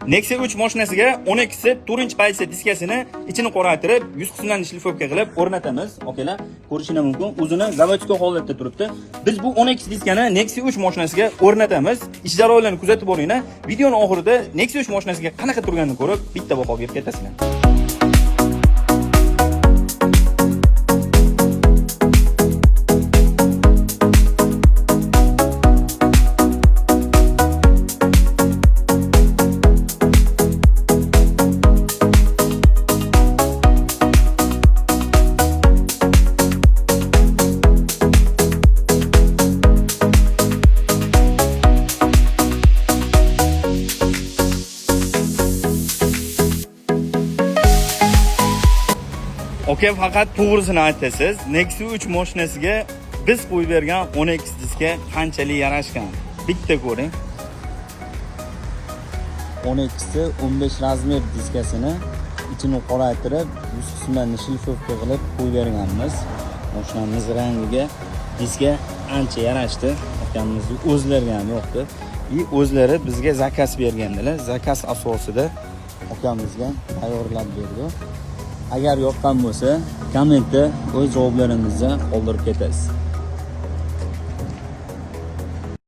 Nexia 3 mashinasiga 12 4-inch pozitsiya diskasini ichini qoraytirib, yuz qismlarini shlifoka qilib o'rnatamiz. Okalar, ko'rishingiz mumkin. O'zini заводской holatda turibdi. Biz bu 12 diskani Nexia 3 mashinasiga o'rnatamiz. Ish jarayonlarini kuzatib boringlar. Videoning oxirida Nexia 3 mashinasiga qanaqa turganini ko'rib, bitta baho berib ketasizlar. Okey, faqat to'g'risini aytasiz. Nexia 3 mashinasiga biz qo'yib bergan 10x diska qanchalik yarashgan. Bitta ko'ring. 10x 15 razmer diskasini ichini qoraytirib, yuz qismlarini shlifoka qilib qo'yib berganmiz. Mashinamiz rangiga diska ancha yarashdi. Akamizning o'zlariga ham yoqdi. O'zlari bizga zakaz bergandilar. Zakaz asosida akamizga tayyorlab berdi. Agar yoqqan bo'lsa, kommentda o'z javoblaringizni qoldirib ketasiz.